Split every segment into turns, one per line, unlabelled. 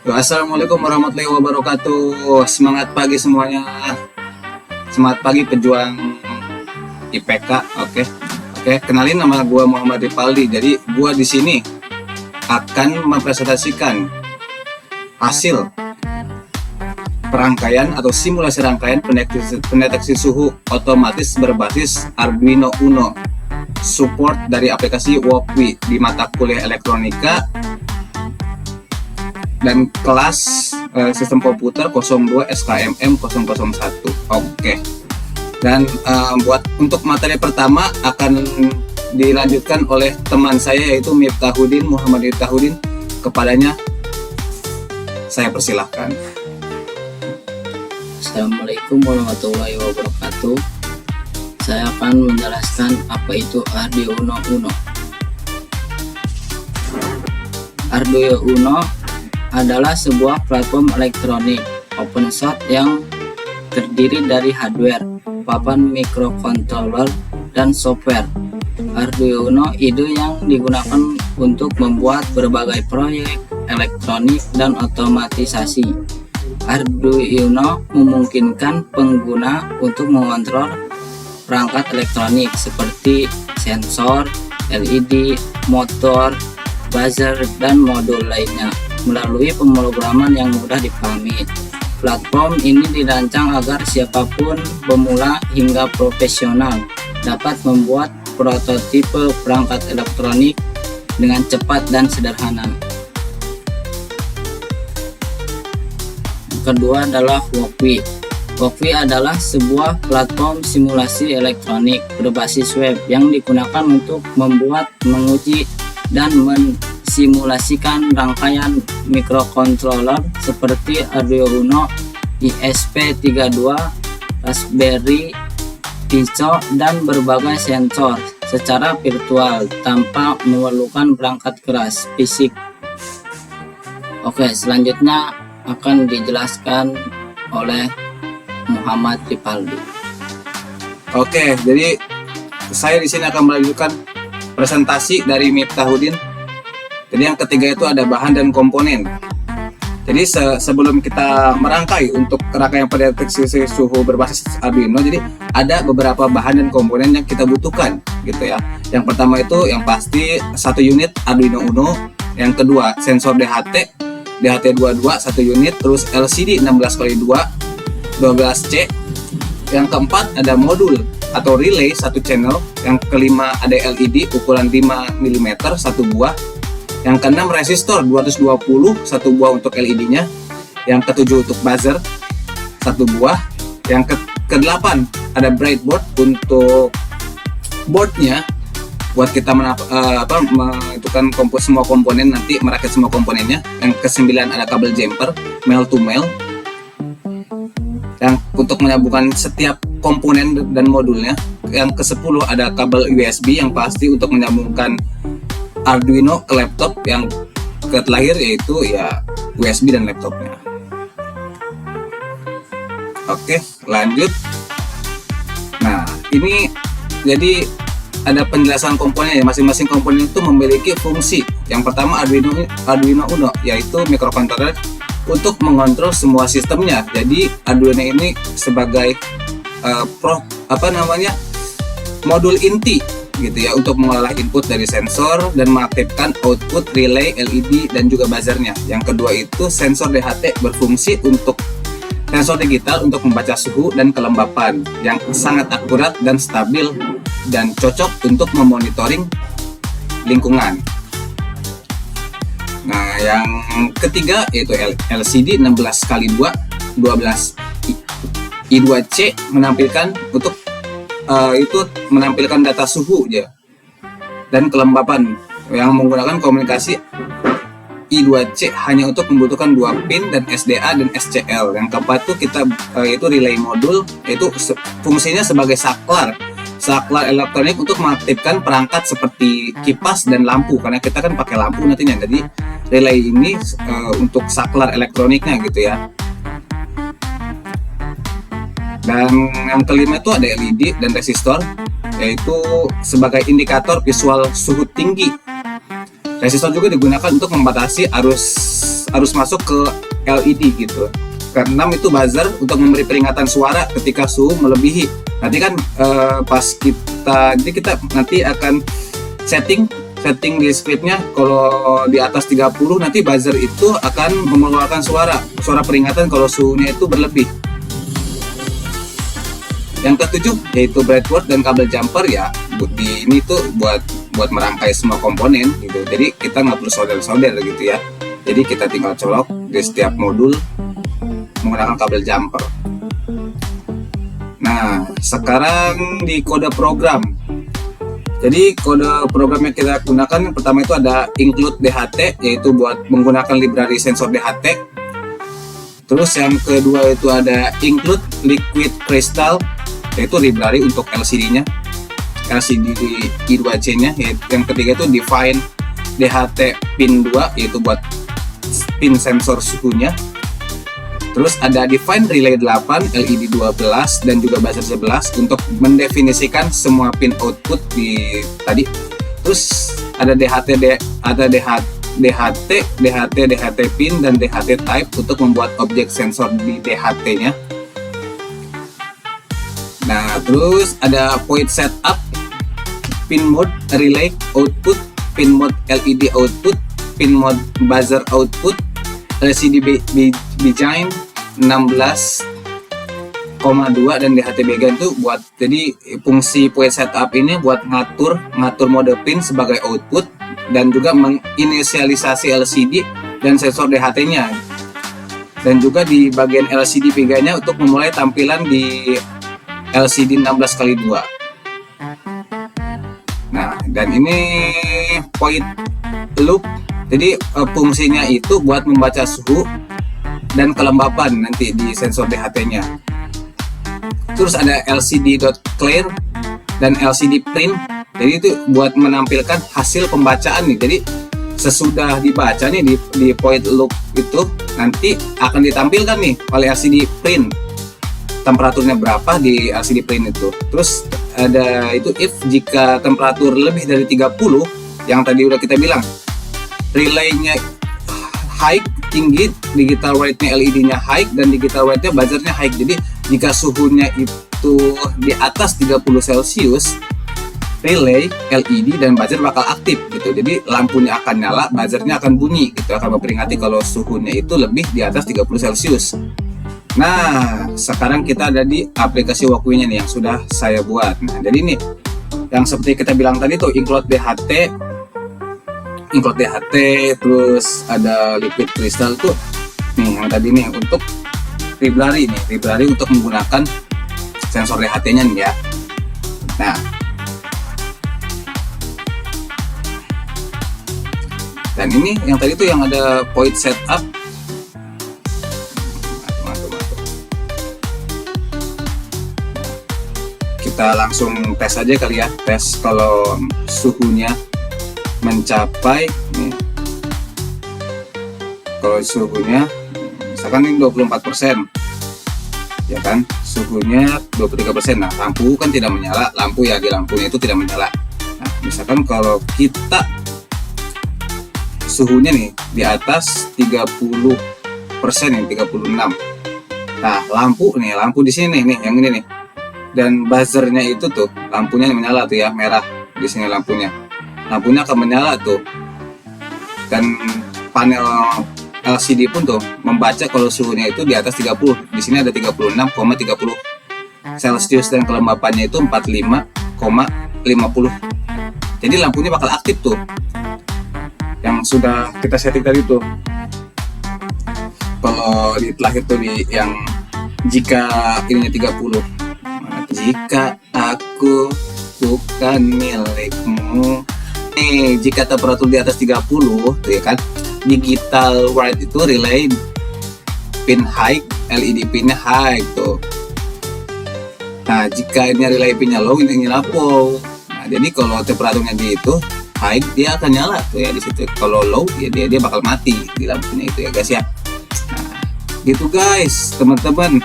Assalamualaikum warahmatullahi wabarakatuh. Semangat pagi semuanya. Semangat pagi pejuang IPK. Oke, kenalin, nama gue Muhammad Ripaldi. Jadi gue di sini akan mempresentasikan hasil perangkaian atau simulasi rangkaian pendeteksi suhu otomatis berbasis Arduino Uno, support dari aplikasi Walkwi di mata kuliah elektronika dan kelas sistem komputer 02 SKMM 001. Oke. Dan untuk materi pertama akan dilanjutkan oleh teman saya, yaitu Miftahudin, Muhammad Miftahudin. Kepadanya saya persilahkan.
Assalamualaikum warahmatullahi wabarakatuh. Saya akan menjelaskan apa itu Arduino Uno. Arduino Uno adalah sebuah platform elektronik open source yang terdiri dari hardware, papan microcontroller, dan software. Arduino ide yang digunakan untuk membuat berbagai proyek elektronik dan otomatisasi. Arduino memungkinkan pengguna untuk mengontrol perangkat elektronik seperti sensor, LED, motor, buzzer, dan modul lainnya melalui pemrograman yang mudah dipahami. Platform ini dirancang agar siapapun, pemula hingga profesional, dapat membuat prototipe perangkat elektronik dengan cepat dan sederhana. Kedua adalah Walkwi. Walkwi adalah sebuah platform simulasi elektronik berbasis web yang digunakan untuk membuat, menguji, dan mensimulasikan rangkaian microcontroller seperti Arduino, ESP32, Raspberry Pi, dan berbagai sensor secara virtual tanpa memerlukan perangkat keras fisik. Oke, selanjutnya akan dijelaskan oleh Muhammad Ripaldi.
Oke, jadi saya di sini akan melanjutkan presentasi dari Miftahudin. Jadi yang ketiga itu ada bahan dan komponen. Jadi sebelum kita merangkai untuk rangkaian pendeteksi suhu berbasis Arduino, jadi ada beberapa bahan dan komponen yang kita butuhkan, gitu ya. Yang pertama itu yang pasti satu unit Arduino Uno, yang kedua sensor DHT22 1 unit, terus LCD 16x2 12C. Yang keempat ada modul atau relay 1 channel. Yang kelima ada LED ukuran 5 mm 1 buah. Yang keenam resistor 220 1 buah untuk LED-nya. Yang ketujuh untuk buzzer 1 buah. Yang kedelapan ada breadboard untuk boardnya, buat kita menentukan semua komponen, nanti merakit semua komponennya. Yang kesembilan ada kabel jumper male to male yang untuk menyambungkan setiap komponen dan modulnya. Yang ke-10 ada kabel USB yang pasti untuk menyambungkan Arduino ke laptop. Yang terakhir yaitu ya USB dan laptopnya. Oke, lanjut. Nah, ini jadi ada penjelasan komponen ya. Masing-masing komponen itu memiliki fungsi. Yang pertama Arduino Uno, yaitu microcontroller untuk mengontrol semua sistemnya. Jadi Arduino ini sebagai modul inti, gitu ya, untuk mengolah input dari sensor dan mengaktifkan output relay LED dan juga buzzernya. Yang kedua itu sensor DHT, berfungsi untuk sensor digital untuk membaca suhu dan kelembapan yang sangat akurat dan stabil dan cocok untuk memonitoring lingkungan. Nah, yang ketiga yaitu LCD 16x2 12 I2C menampilkan menampilkan data suhu ya dan kelembapan yang menggunakan komunikasi I2C hanya untuk membutuhkan 2 pin dan SDA dan SCL. Yang keempat itu relay modul, yaitu fungsinya sebagai saklar elektronik untuk mengaktifkan perangkat seperti kipas dan lampu, karena kita kan pakai lampu nantinya. Jadi relay ini untuk saklar elektroniknya, gitu ya. Dan yang kelima itu ada LED dan resistor, yaitu sebagai indikator visual suhu tinggi. Resistor juga digunakan untuk membatasi arus harus masuk ke LED gitu. Keenam itu buzzer untuk memberi peringatan suara ketika suhu melebihi. Nanti kan jadi kita nanti akan setting di scriptnya, kalau di atas 30 nanti buzzer itu akan mengeluarkan suara peringatan kalau suhunya itu berlebih. Yang ketujuh yaitu breadboard dan kabel jumper ya. Ini tuh buat merangkai semua komponen gitu. Jadi kita nggak perlu solder gitu ya. Jadi kita tinggal colok di setiap modul menggunakan kabel jumper. Nah, sekarang di kode program. Jadi kode program yang kita gunakan yang pertama itu ada include DHT, yaitu buat menggunakan library sensor DHT. Terus yang kedua itu ada include liquid crystal, yaitu library untuk LCD-nya, LCD I2C-nya. Yang ketiga itu define DHT pin 2, yaitu buat pin sensor suhunya. Terus ada define relay 8, LED 12 dan juga buzzer 11 untuk mendefinisikan semua pin output di tadi. Terus ada DHT pin dan DHT type untuk membuat objek sensor di DHT-nya. Nah, terus ada point setup, pin mode relay output, pin mode LED output, pin mode buzzer output, LCD behind 16,2 dan DHT bagian itu buat, jadi fungsi point setup ini buat ngatur mode pin sebagai output dan juga menginisialisasi LCD dan sensor DHT-nya, dan juga di bagian LCD bagiannya untuk memulai tampilan di LCD 16x2. Nah, dan ini point loop, jadi fungsinya itu buat membaca suhu dan kelembapan nanti di sensor DHT-nya. Terus ada LCD.clear dan LCD print. Jadi itu buat menampilkan hasil pembacaan nih. Jadi sesudah dibaca nih di point loop itu nanti akan ditampilkan nih oleh LCD print temperaturnya berapa di LCD print itu. Terus ada itu if jika temperatur lebih dari 30, yang tadi udah kita bilang, relaynya high, tinggi, digital rate-nya LED-nya high, dan digital rate-nya buzzernya high. Jadi jika suhunya itu di atas 30 Celcius, relay, LED, dan buzzer bakal aktif gitu. Jadi lampunya akan nyala, buzzernya akan bunyi gitu, akan memperingati kalau suhunya itu lebih di atas 30 Celcius. Nah, sekarang kita ada di aplikasi Walkway-nya nih yang sudah saya buat. Nah, jadi ini yang seperti kita bilang tadi tuh, include DHT, terus ada liquid crystal tuh nih yang tadi nih untuk library untuk menggunakan sensor DHT-nya nih ya. Nah, dan ini yang tadi tuh yang ada point setup. Kita langsung tes aja kali ya, tes kalau suhunya mencapai nih, kalau suhunya misalkan ini 24% ya kan, suhunya 23%. Nah, lampu kan tidak menyala, di lampunya itu tidak menyala. Nah, misalkan kalau kita suhunya nih di atas 30% nih, 36. Nah, lampu di sini nih yang ini nih, dan buzzernya itu tuh lampunya menyala tuh ya, merah di sini lampunya akan menyala tuh, dan panel LCD pun tuh membaca kalau suhunya itu di atas 30. Di sini ada 36,30 Celcius dan kelembapannya itu 45,50. Jadi lampunya bakal aktif tuh yang sudah kita setting tadi tuh. Kalau di terakhir tuh di yang jika ininya 30, jika aku bukan milikmu. Nih, jika temperatur di atas 30 tuh ya kan, digital rate itu relay pin high, LED pinnya high tuh. Nah, jika ini relay pinnya low, ini low. Nah, jadi kalau temperaturnya di itu high, dia akan nyala tuh ya di situ. Kalau low ya dia bakal mati di lampunya itu ya guys ya. Nah, gitu guys, teman-teman.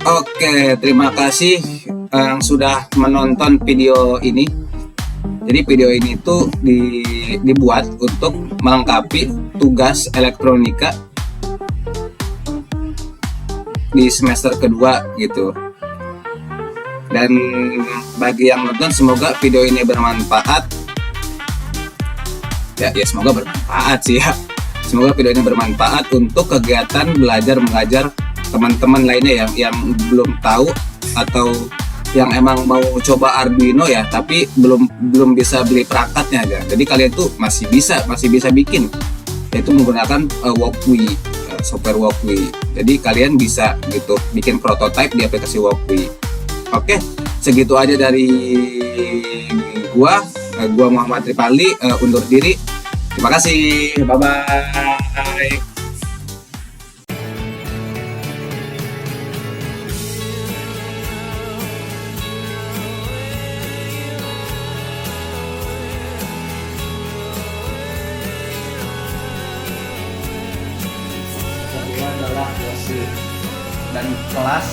Oke, terima kasih yang sudah menonton video ini. Jadi video ini tuh dibuat untuk melengkapi tugas elektronika di semester kedua gitu. Dan bagi yang nonton, semoga video ini bermanfaat. Ya semoga bermanfaat sih ya. Semoga video ini bermanfaat untuk kegiatan belajar mengajar teman-teman lainnya yang belum tahu atau yang emang mau coba Arduino ya, tapi belum bisa beli perangkatnya ya. Jadi kalian tuh masih bisa bikin, yaitu menggunakan Walkway, software Walkway. Jadi kalian bisa gitu bikin prototype di aplikasi Walkway. Oke, segitu aja dari gua Muhammad Ripali, undur diri. Terima kasih, bye bye. Adalah Yosi dan kelas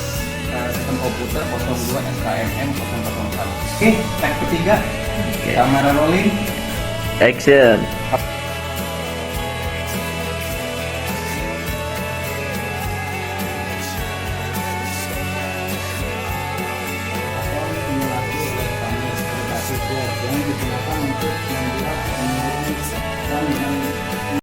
sistem komputer 02 SKMM 004. Oke, tag ketiga, kamera rolling,
Action.